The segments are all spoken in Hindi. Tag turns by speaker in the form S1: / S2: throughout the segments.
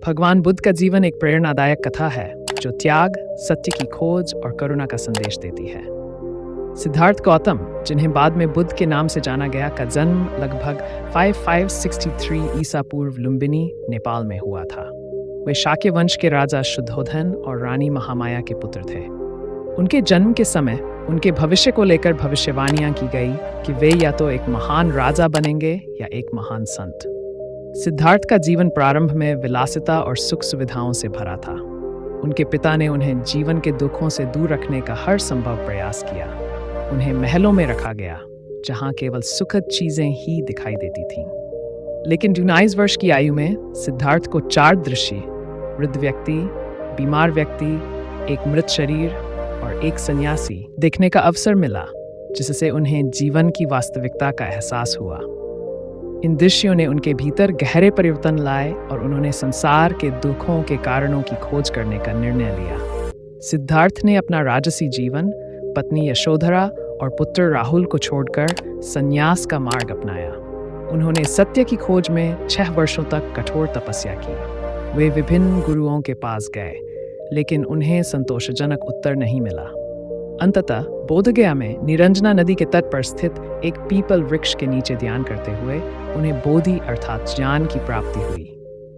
S1: भगवान बुद्ध का जीवन एक प्रेरणादायक कथा है जो त्याग, सत्य की खोज और करुणा का संदेश देती है। सिद्धार्थ गौतम, जिन्हें बाद में बुद्ध के नाम से जाना गया, का जन्म लगभग 5563 ईसा पूर्व लुम्बिनी, नेपाल में हुआ था। वे शाक्य वंश के राजा शुद्धोधन और रानी महामाया के पुत्र थे। उनके जन्म के समय उनके भविष्य को लेकर भविष्यवाणियां की गई कि वे या तो एक महान राजा बनेंगे या एक महान संत। सिद्धार्थ का जीवन प्रारंभ में विलासिता और सुख सुविधाओं से भरा था। उनके पिता ने उन्हें जीवन के दुखों से दूर रखने का हर संभव प्रयास किया। उन्हें महलों में रखा गया, जहां केवल सुखद चीजें ही दिखाई देती थीं। लेकिन 19 वर्ष की आयु में सिद्धार्थ को 4 दृश्य, वृद्ध व्यक्ति, बीमार व्यक्ति, एक मृत शरीर और एक सन्यासी देखने का अवसर मिला, जिससे उन्हें जीवन की वास्तविकता का एहसास हुआ। इन दृश्यों ने उनके भीतर गहरे परिवर्तन लाए और उन्होंने संसार के दुखों के कारणों की खोज करने का निर्णय लिया। सिद्धार्थ ने अपना राजसी जीवन, पत्नी यशोधरा और पुत्र राहुल को छोड़कर संन्यास का मार्ग अपनाया। उन्होंने सत्य की खोज में 6 वर्षों तक कठोर तपस्या की। वे विभिन्न गुरुओं के पास गए, लेकिन उन्हें संतोषजनक उत्तर नहीं मिला। अंततः बोधगया में निरंजना नदी के तट पर स्थित एक पीपल वृक्ष के नीचे ध्यान करते हुए उन्हें बोधि अर्थात ज्ञान की प्राप्ति हुई।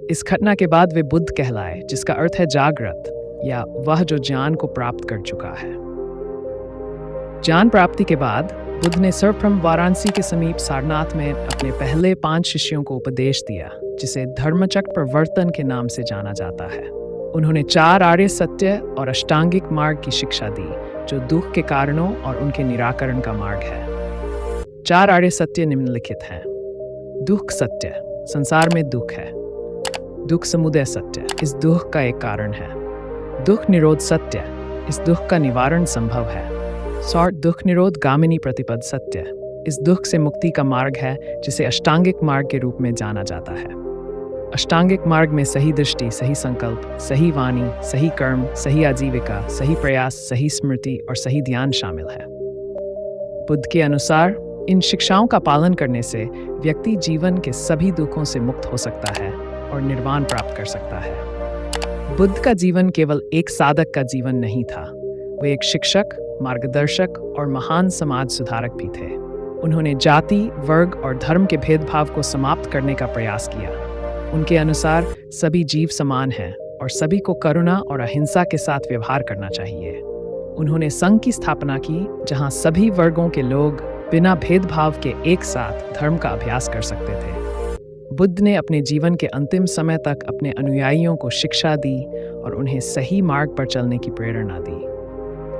S1: इस घटना के बाद वे बुद्ध कहलाए, जिसका अर्थ है जागृत या वह जो ज्ञान को प्राप्त कर चुका है। ज्ञान प्राप्ति के बाद बुद्ध ने सर्वप्रथम वाराणसी के समीप सारनाथ में अपने पहले 5 शिष्यों को उपदेश दिया, जिसे धर्मचक्र प्रवर्तन के नाम से जाना जाता है। उन्होंने 4 आर्य सत्य और अष्टांगिक मार्ग की शिक्षा दी, जो दुख के कारणों और उनके निराकरण का मार्ग है। 4 आर्य सत्य निम्नलिखित हैं। दुख सत्य, संसार में दुख है। दुख समुदय सत्य, इस दुख का एक कारण है। दुख निरोध सत्य, इस दुख का निवारण संभव है। सौर दुख निरोध गामिनी प्रतिपद सत्य, इस दुख से मुक्ति का मार्ग है, जिसे अष्टांगिक मार्ग के रूप में जाना जाता है। अष्टांगिक मार्ग में सही दृष्टि, सही संकल्प, सही वाणी, सही कर्म, सही आजीविका, सही प्रयास, सही स्मृति और सही ध्यान शामिल है। बुद्ध के अनुसार इन शिक्षाओं का पालन करने से व्यक्ति जीवन के सभी दुखों से मुक्त हो सकता है और निर्वाण प्राप्त कर सकता है। बुद्ध का जीवन केवल एक साधक का जीवन नहीं था। वे एक शिक्षक, मार्गदर्शक और महान समाज सुधारक भी थे। उन्होंने जाति, वर्ग और धर्म के भेदभाव को समाप्त करने का प्रयास किया। उनके अनुसार सभी जीव समान हैं और सभी को करुणा और अहिंसा के साथ व्यवहार करना चाहिए। उन्होंने संघ की स्थापना की, जहां सभी वर्गों के लोग बिना भेदभाव के एक साथ धर्म का अभ्यास कर सकते थे। बुद्ध ने अपने जीवन के अंतिम समय तक अपने अनुयायियों को शिक्षा दी और उन्हें सही मार्ग पर चलने की प्रेरणा दी।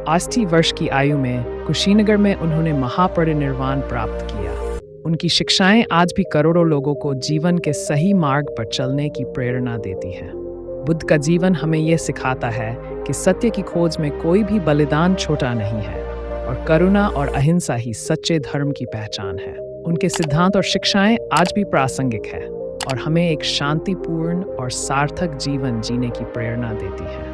S1: 80 वर्ष की आयु में कुशीनगर में उन्होंने महापरिनिर्वाण प्राप्त किया। उनकी शिक्षाएं आज भी करोड़ों लोगों को जीवन के सही मार्ग पर चलने की प्रेरणा देती हैं। बुद्ध का जीवन हमें यह सिखाता है कि सत्य की खोज में कोई भी बलिदान छोटा नहीं है और करुणा और अहिंसा ही सच्चे धर्म की पहचान है। उनके सिद्धांत और शिक्षाएं आज भी प्रासंगिक हैं और हमें एक शांतिपूर्ण और सार्थक जीवन जीने की प्रेरणा देती हैं।